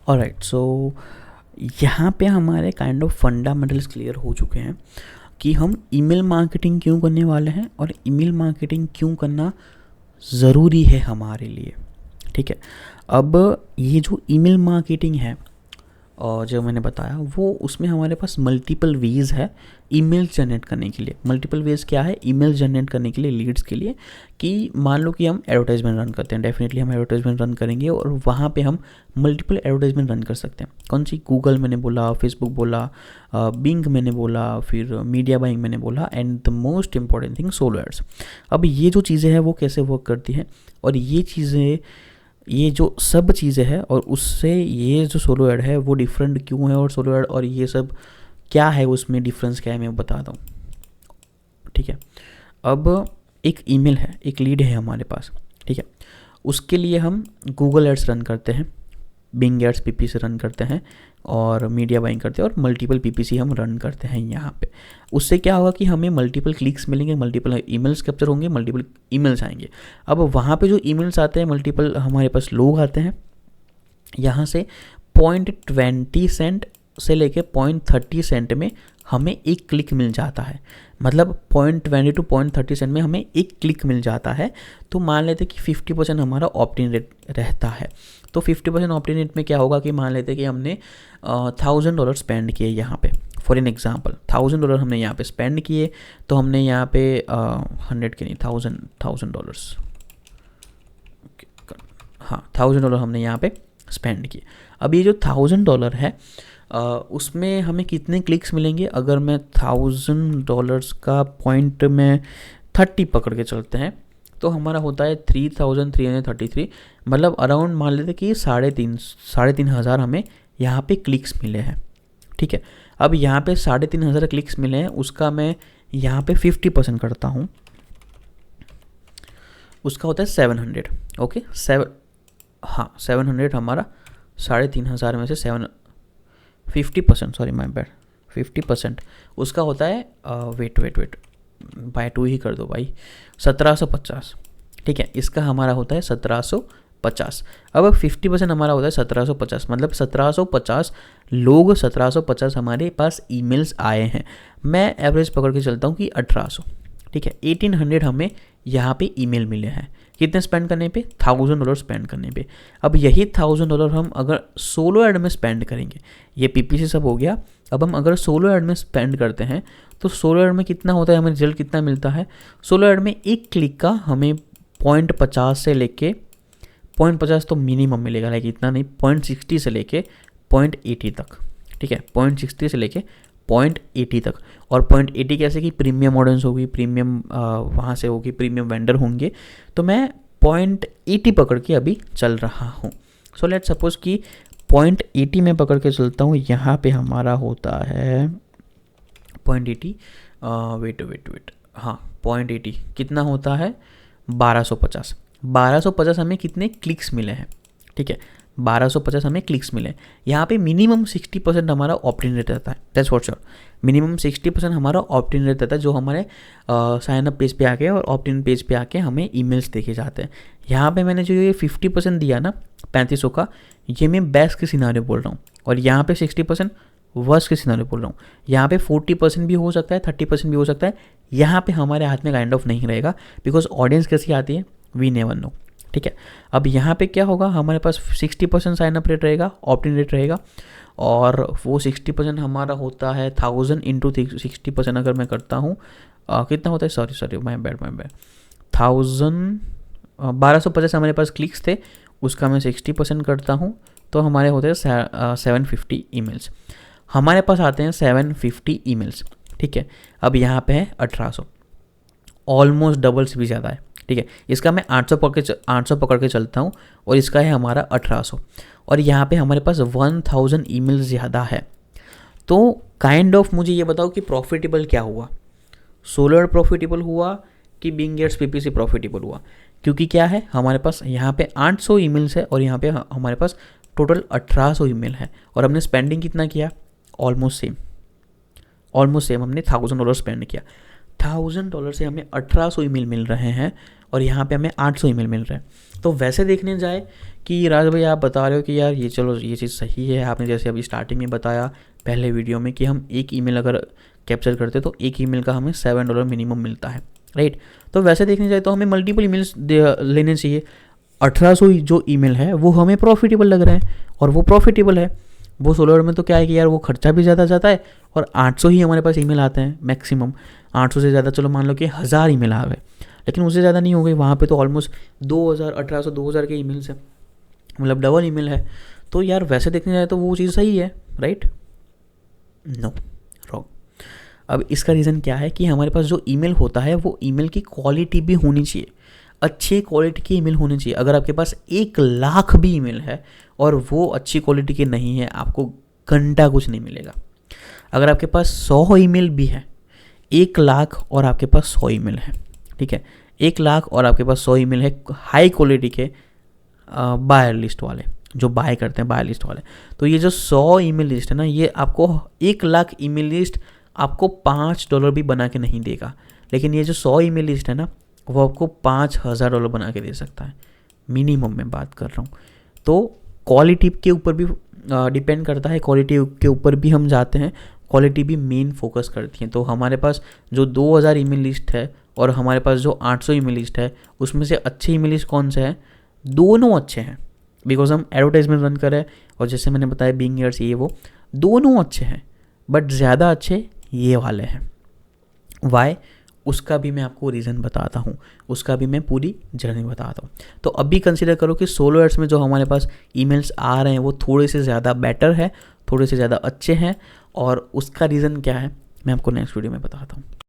Alright, सो यहाँ पे हमारे काइंड ऑफ फंडामेंटल्स क्लियर हो चुके हैं कि हम ईमेल मार्केटिंग क्यों करने वाले हैं और ईमेल मार्केटिंग क्यों करना ज़रूरी है हमारे लिए। ठीक है, अब ये जो ईमेल मार्केटिंग है और जो मैंने बताया वो उसमें हमारे पास मल्टीपल वेज़ है ईमेल जनरेट करने के लिए। मल्टीपल वेज़ क्या है ईमेल जनरेट करने के लिए, लीड्स के लिए, कि मान लो कि हम एडवर्टाइजमेंट रन करते हैं, डेफिनेटली हम एडवर्टाइजमेंट रन करेंगे और वहाँ पे हम मल्टीपल एडवर्टाइजमेंट रन कर सकते हैं। कौन सी? गूगल मैंने बोला, फेसबुक बोला, बिंग मैंने बोला, फिर मीडिया बाइंग मैंने बोला, and the most important thing solo ads. अब ये जो चीज़ें हैं वो कैसे वर्क करती हैं और ये चीज़ें, ये जो सब चीज़ें हैं और उससे ये जो सोलो ऐड है वो डिफरेंट क्यों है, और सोलो ऐड और ये सब क्या है, उसमें डिफरेंस क्या है मैं बताता हूँ। ठीक है, अब एक ईमेल है, एक लीड है हमारे पास। ठीक है, उसके लिए हम गूगल एड्स रन करते हैं, बिंग एड्स पीपीसी रन करते हैं और मीडिया बाइंग करते हैं और मल्टीपल पीपीसी हम रन करते हैं यहाँ पे। उससे क्या होगा कि हमें मल्टीपल क्लिक्स मिलेंगे, मल्टीपल ईमेल्स कैप्चर होंगे, मल्टीपल ईमेल्स आएंगे। अब वहाँ पे जो ईमेल्स आते हैं, मल्टीपल हमारे पास लोग आते हैं, यहाँ से 0.20 से लेके 0.30 में हमें एक क्लिक मिल जाता है। मतलब 0.20 टू 0.30 में हमें एक क्लिक मिल जाता है। तो मान लेते कि 50% हमारा ऑप्ट-इन रेट रहता है। तो 50% ऑप्ट-इन रेट में क्या होगा कि मान लेते कि हमने $1000 स्पेंड किए यहाँ पे, फॉर एन एग्जांपल $1000 हमने यहाँ पे स्पेंड किए, तो हमने यहाँ पे 100 के नहीं, $1000 हाँ $1000 हमने यहाँ पे स्पेंड किए। अब ये जो $1000 है उसमें हमें कितने क्लिक्स मिलेंगे? अगर मैं $1000 का पॉइंट में 30 पकड़ के चलते हैं तो हमारा होता है 3333, मतलब अराउंड मान लेते कि 3500 हमें यहाँ पे क्लिक्स मिले हैं। ठीक है, अब यहाँ पे 3500 क्लिक्स मिले हैं, उसका मैं यहाँ पे 50% करता हूँ, उसका होता है 700। ओके, 700 हमारा 3500 में से 50%, सॉरी माय बैड, 50% उसका होता है वेट बाय 2 ही कर दो भाई, 1750। ठीक है, इसका हमारा होता है 1750। अब 50% हमारा होता है 1750, मतलब 1750 लोग, 1750 हमारे पास ईमेल्स आए हैं। मैं एवरेज पकड़ के चलता हूँ कि 1800। ठीक है, 1800 हमें यहाँ पे ईमेल मिले हैं। कितने स्पेंड करने पे? $1000 स्पेंड करने पे। अब यही $1000 हम अगर सोलो ऐड में स्पेंड करेंगे, ये पीपीसी सब हो गया, अब हम अगर सोलो ऐड में स्पेंड करते हैं तो सोलो ऐड में कितना होता है, हमें रिजल्ट कितना मिलता है? सोलो ऐड में एक क्लिक का हमें 0.50 से लेके 0.50 तो मिनिमम मिलेगा, लाइक इतना नहीं, 0.60 से लेके 0.80 तक। ठीक है, 0.60 से लेके 0.80 तक। और 0.80 कैसे कि प्रीमियम ऑडियंस होगी, प्रीमियम वहाँ से होगी, प्रीमियम वेंडर होंगे, तो मैं 0.80 पकड़ के अभी चल रहा हूँ। सो लेट सपोज कि 0.80 में पकड़ के चलता हूँ, यहाँ पे हमारा होता है 0.80, वेट हाँ 0.80 कितना होता है? 1250 हमें कितने क्लिक्स मिले हैं? ठीक है, 1250 हमें क्लिक्स मिले। यहाँ पे मिनिमम 60% हमारा ऑप्ट-इन रेट रहता है, दैट्स फॉर श्योर। मिनिमम 60% हमारा ऑप्ट-इन रेट रहता है, जो हमारे साइन अप पेज पे आके और ऑप्ट-इन पेज पे आके हमें ईमेल्स देखे जाते हैं। यहाँ पे मैंने जो ये 50% दिया ना 3500 का, ये मैं बेस्ट के सिनारियो बोल रहा हूँ, और यहाँ पे 60% वर्स्ट के सिनारियो बोल रहा हूँ। यहाँ पे 40% भी हो सकता है, 30% भी हो सकता है। यहाँ पे हमारे हाथ में काइंड ऑफ नहीं रहेगा, बिकॉज ऑडियंस कैसी आती है वी नेवर नो। ठीक है, अब यहाँ पे क्या होगा, हमारे पास 60% साइन अप रेट रहेगा, ऑप्ट-इन रेट रहेगा, और वो 60% हमारा होता है 1000 इंटू 60%। अगर मैं करता हूँ कितना होता है, सॉरी माय बैड 1250 हमारे पास क्लिक्स थे, उसका मैं 60% करता हूँ, तो हमारे होते हैं 750 ईमेल्स। हमारे पास आते हैं 750 ईमेल्स। ठीक है, अब यहाँ पे है 1800, ऑलमोस्ट डबल से भी ज़्यादा है। ठीक है, इसका मैं 800 पकड़ के चलता हूँ, और इसका है हमारा 1800, और यहाँ पे हमारे पास 1000 ईमेल ज़्यादा है। तो काइंड ऑफ मुझे ये बताओ कि प्रॉफिटेबल क्या हुआ? सोलो ऐड प्रॉफिटेबल हुआ कि बिंग एड्स पीपीसी प्रॉफिटेबल हुआ? क्योंकि क्या है, हमारे पास यहाँ पे 800 ईमेल्स है और यहाँ पे हमारे पास टोटल 1800 ईमेल है, और हमने स्पेंडिंग कितना किया? ऑलमोस्ट सेम हमने $1000 स्पेंड किया। $1000 से हमें 1800 ईमेल मिल रहे हैं और यहाँ पे हमें 800 ईमेल मिल रहे हैं। तो वैसे देखने जाए कि राज भाई आप बता रहे हो कि यार ये चलो ये चीज़ सही है, आपने जैसे अभी स्टार्टिंग में बताया पहले वीडियो में कि हम एक ईमेल अगर कैप्चर करते तो एक ईमेल का हमें $7 मिनिमम मिलता है, राइट। तो वैसे देखने जाए तो हमें मल्टीपल ईमेल्स लेने चाहिए। 1800 जो ईमेल है वो हमें प्रॉफिटेबल लग रहा है और वो प्रॉफिटेबल है। वो सोलोर में तो क्या है कि यार वो खर्चा भी ज़्यादा जाता है और 800 ही हमारे पास ईमेल आते हैं मैक्सिमम। 800 से ज़्यादा चलो मान लो कि 1000 ईमेल आ गए, लेकिन उससे ज़्यादा नहीं हो गई। वहाँ पे तो ऑलमोस्ट 2000 1800 2000 के ईमेल्स हैं, मतलब डबल ईमेल है। तो यार वैसे देखने जाए तो वो चीज़ सही है, राइट? No, wrong. अब इसका रीज़न क्या है कि हमारे पास जो ईमेल होता है वो ईमेल की क्वालिटी भी होनी चाहिए, अच्छी क्वालिटी की ईमेल होनी चाहिए। अगर आपके पास 1 लाख भी ईमेल है और वो अच्छी क्वालिटी के नहीं है, आपको घंटा कुछ नहीं मिलेगा। अगर आपके पास 100 ईमेल भी है, 1 लाख और आपके पास 100 ईमेल है, ठीक है, 1 लाख और आपके पास 100 ईमेल है हाई क्वालिटी के बायर लिस्ट वाले, जो बाय करते हैं बायर लिस्ट वाले, तो ये जो 100 ईमेल लिस्ट है ना, ये आपको 1 लाख ईमेल लिस्ट आपको $5 भी बना के नहीं देगा। लेकिन ये जो 100 ईमेल लिस्ट है ना, वो आपको $5000 बना के दे सकता है, मिनिमम मैं बात कर रहा हूँ। तो क्वालिटी के ऊपर भी डिपेंड करता है, क्वालिटी के ऊपर भी हम जाते हैं, क्वालिटी भी मेन फोकस करती है। तो हमारे पास जो 2000 ईमेल लिस्ट है और हमारे पास जो 800 ईमेल लिस्ट है, उसमें से अच्छे ईमेल लिस्ट कौन से हैं? दोनों अच्छे हैं, बिकॉज हम एडवर्टाइजमेंट रन करें और जैसे मैंने बताया बिंग एड्स ये वो दोनों अच्छे हैं, बट ज़्यादा अच्छे ये वाले हैं। वाई? उसका भी मैं आपको रीज़न बताता हूँ, उसका भी मैं पूरी जर्नी बताता हूँ। तो अभी कंसिडर करो कि सोलो एड्स में जो हमारे पास ईमेल्स आ रहे हैं वो थोड़े से ज़्यादा बेटर है, थोड़े से ज़्यादा अच्छे हैं, और उसका रीज़न क्या है मैं आपको नेक्स्ट वीडियो में बताता हूँ।